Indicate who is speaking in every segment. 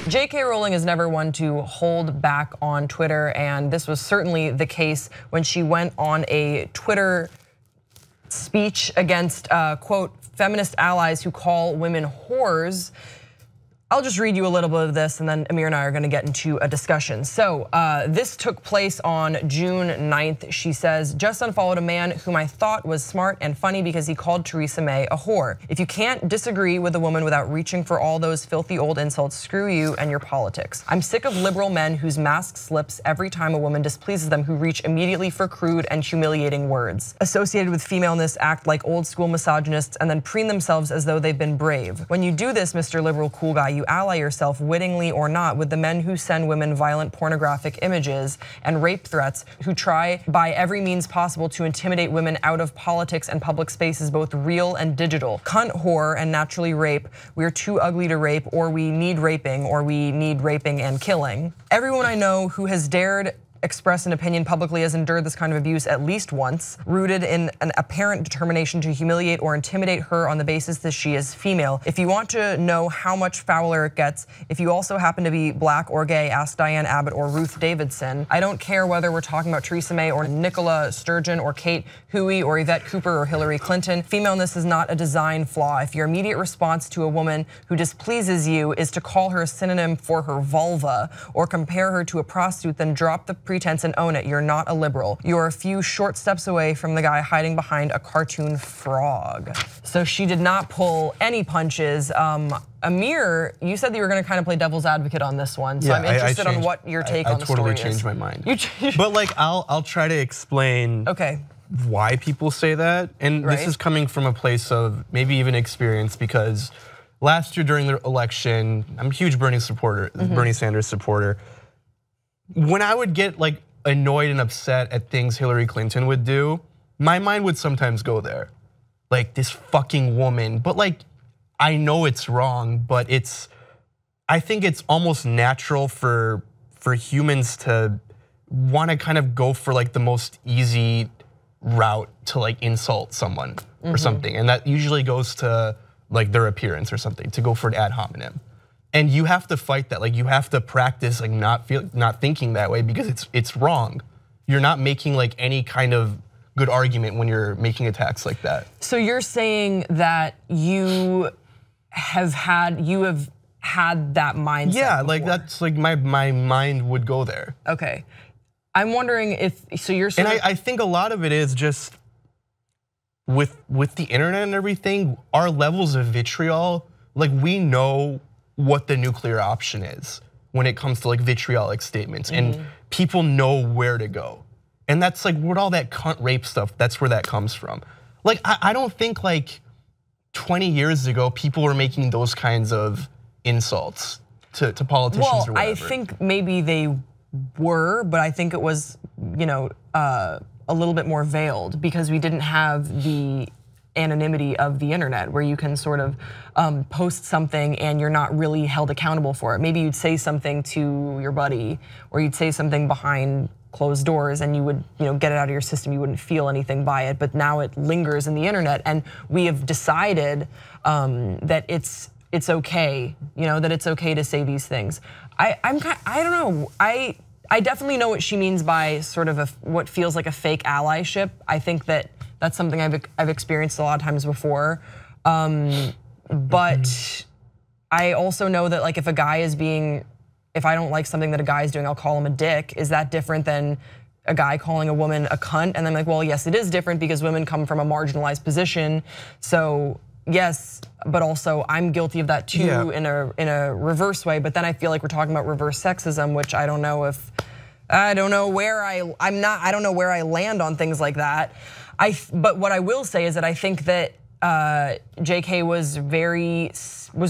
Speaker 1: J.K. Rowling is never one to hold back on Twitter, and this was certainly the case when she went on a Twitter speech against, quote, feminist allies who call women whores. I'll just read you a little bit of this and then Amir and I are gonna get into a discussion. So this took place on June 9th. She says, just unfollowed a man whom I thought was smart and funny because he called Theresa May a whore. If you can't disagree with a woman without reaching for all those filthy old insults, screw you and your politics. I'm sick of liberal men whose mask slips every time a woman displeases them, who reach immediately for crude and humiliating words. Associated with femaleness, act like old school misogynists and then preen themselves as though they've been brave. When you do this, Mr. Liberal Cool Guy, you ally yourself, wittingly or not, with the men who send women violent pornographic images and rape threats, who try by every means possible to intimidate women out of politics and public spaces, both real and digital. Cunt, whore, and naturally rape. We're too ugly to rape, or we need raping, or we need raping and killing. Everyone I know who has dared express an opinion publicly has endured this kind of abuse at least once, rooted in an apparent determination to humiliate or intimidate her on the basis that she is female. If you want to know how much fouler it gets, if you also happen to be black or gay, ask Diane Abbott or Ruth Davidson. I don't care whether we're talking about Theresa May or Nicola Sturgeon or Kate Huey or Yvette Cooper or Hillary Clinton. Femaleness is not a design flaw. If your immediate response to a woman who displeases you is to call her a synonym for her vulva or compare her to a prostitute, then drop the pretense and own it. You're not a liberal. You're a few short steps away from the guy hiding behind a cartoon frog. So she did not pull any punches. Amir, you said that you were going to kind of play devil's advocate on this one, so yeah, I'm interested on what your take on the story is.
Speaker 2: I totally changed my mind. But like, I'll try to explain why people say that, and this is coming from a place of maybe even experience, because last year during the election, I'm a huge Bernie supporter, Bernie Sanders supporter. When I would get like annoyed and upset at things Hillary Clinton would do, my mind would sometimes go there. Like, this fucking woman, but like, I know it's wrong, but I think it's almost natural for humans to wanna kind of go for like the most easy route to like insult someone or something. And that usually goes to like their appearance or something, to go for an ad hominem. And you have to fight that. Like, you have to practice like not thinking that way, because it's wrong. You're not making like any kind of good argument when you're making attacks like that.
Speaker 1: So you're saying that you have had that mindset.
Speaker 2: Yeah,
Speaker 1: before.
Speaker 2: Like that's like my mind would go there.
Speaker 1: Okay, I'm wondering if so you're.
Speaker 2: And I think a lot of it is just with the internet and everything, our levels of vitriol. Like, we know what the nuclear option is when it comes to like vitriolic statements, and people know where to go. And that's like what all that cunt rape stuff, that's where that comes from. Like, I don't think like 20 years ago people were making those kinds of insults to politicians or whatever.
Speaker 1: I think maybe they were, but I think it was, a little bit more veiled, because we didn't have the anonymity of the internet, where you can sort of post something and you're not really held accountable for it. Maybe you'd say something to your buddy, or you'd say something behind closed doors and you would get it out of your system, you wouldn't feel anything by it. But now it lingers in the internet, and we have decided that it's okay, that it's okay to say these things. I don't know. I definitely know what she means by sort of what feels like a fake allyship. I think that that's something I've experienced a lot of times before. But I also know that like if I don't like something that a guy is doing, I'll call him a dick. Is that different than a guy calling a woman a cunt? And I'm like, well, yes, it is different, because women come from a marginalized position. So yes, but also I'm guilty of that too, in a reverse way. But then I feel like we're talking about reverse sexism, which I don't know where I land on things like that. But what I will say is that I think that JK was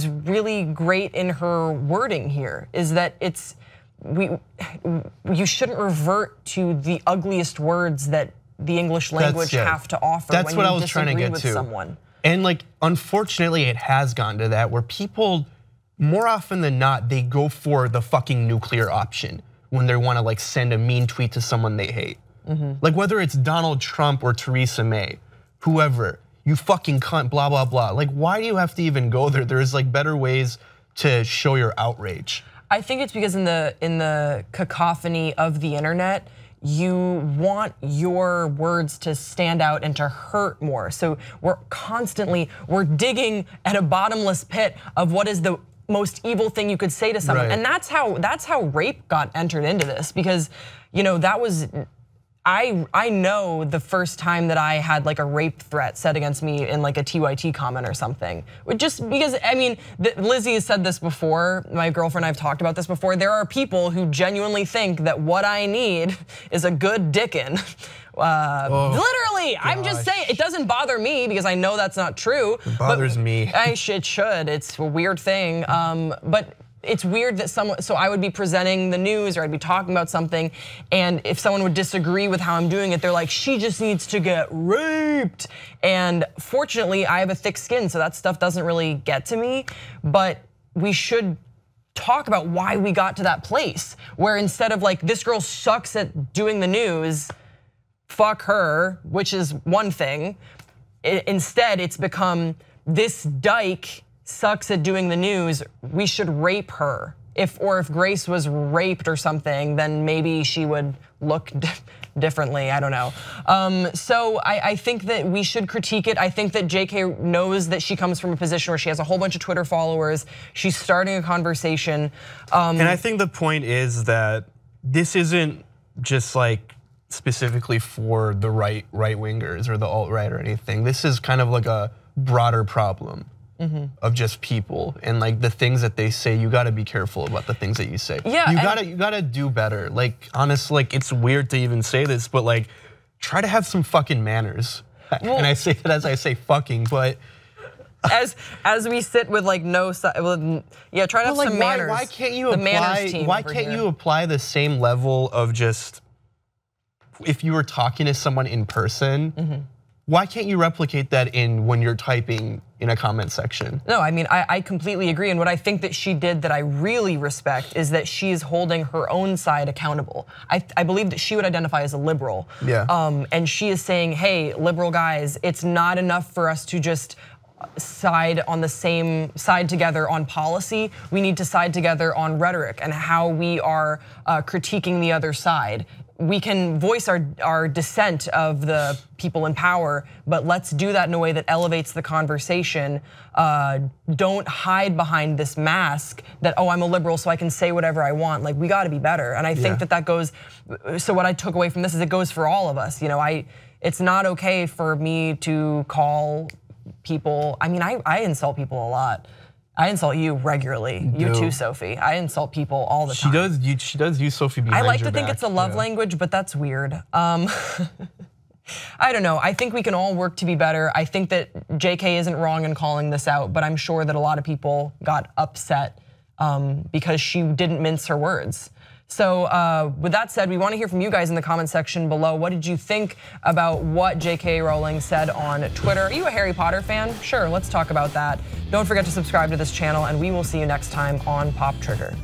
Speaker 1: really great in her wording here. Is that you shouldn't revert to the ugliest words that the English language have to offer.
Speaker 2: That's
Speaker 1: when
Speaker 2: what
Speaker 1: you
Speaker 2: I was trying to get
Speaker 1: with
Speaker 2: to.
Speaker 1: Someone.
Speaker 2: And like, unfortunately, it has gone to that, where people, more often than not, they go for the fucking nuclear option when they want to like send a mean tweet to someone they hate. Like, whether it's Donald Trump or Theresa May, whoever, you fucking cunt, blah, blah, blah. Like, why do you have to even go there? There's like better ways to show your outrage.
Speaker 1: I think it's because in the cacophony of the internet, you want your words to stand out and to hurt more. So we're digging at a bottomless pit of what is the most evil thing you could say to someone. Right. And that's how rape got entered into this, because that was, I know the first time that I had like a rape threat said against me in like a TYT comment or something. Just because, I mean, Lizzie has said this before, my girlfriend and I have talked about this before, there are people who genuinely think that what I need is a good dickin'. Literally, gosh. I'm just saying, it doesn't bother me because I know that's not true.
Speaker 2: It bothers me.
Speaker 1: It should, it's a weird thing, but it's weird that so I would be presenting the news or I'd be talking about something, and if someone would disagree with how I'm doing it, they're like, she just needs to get raped. And fortunately, I have a thick skin, so that stuff doesn't really get to me, but we should talk about why we got to that place where instead of like, this girl sucks at doing the news, fuck her, which is one thing, instead it's become this dyke sucks at doing the news, we should rape her. If Grace was raped or something, then maybe she would look differently, I don't know. So I think that we should critique it. I think that JK knows that she comes from a position where she has a whole bunch of Twitter followers. She's starting a conversation.
Speaker 2: And I think the point is that this isn't just like specifically for the right wingers or the alt-right or anything. This is kind of like a broader problem. Of just people and like the things that they say. You gotta be careful about the things that you say.
Speaker 1: Yeah,
Speaker 2: you gotta do better. Like honestly, like it's weird to even say this, but like try to have some fucking manners. Well, and I say that as I say fucking, but
Speaker 1: as we sit with like no, yeah, try to have some manners.
Speaker 2: Why can't you apply? Why can't you apply the same level of just if you were talking to someone in person? Why can't you replicate that when you're typing in a comment section?
Speaker 1: No, I mean, I completely agree. And what I think that she did that I really respect is that she is holding her own side accountable. I believe that she would identify as a liberal.
Speaker 2: Yeah.
Speaker 1: And she is saying, hey, liberal guys, it's not enough for us to just side together on policy. We need to side together on rhetoric and how we are critiquing the other side. We can voice our dissent of the people in power, but let's do that in a way that elevates the conversation. Don't hide behind this mask that, oh, I'm a liberal so I can say whatever I want. Like, we gotta be better. And I think that goes, so what I took away from this is it goes for all of us. It's not okay for me to call people, I mean, I insult people a lot. I insult you regularly. You too, Sophie. I insult people all the time.
Speaker 2: She does use Sophie behind your back.
Speaker 1: I like to think it's a love language, but that's weird. I don't know. I think we can all work to be better. I think that JK isn't wrong in calling this out, but I'm sure that a lot of people got upset because she didn't mince her words. So with that said, we want to hear from you guys in the comment section below. What did you think about what JK Rowling said on Twitter? Are you a Harry Potter fan? Sure, let's talk about that. Don't forget to subscribe to this channel, and we will see you next time on Pop Trigger.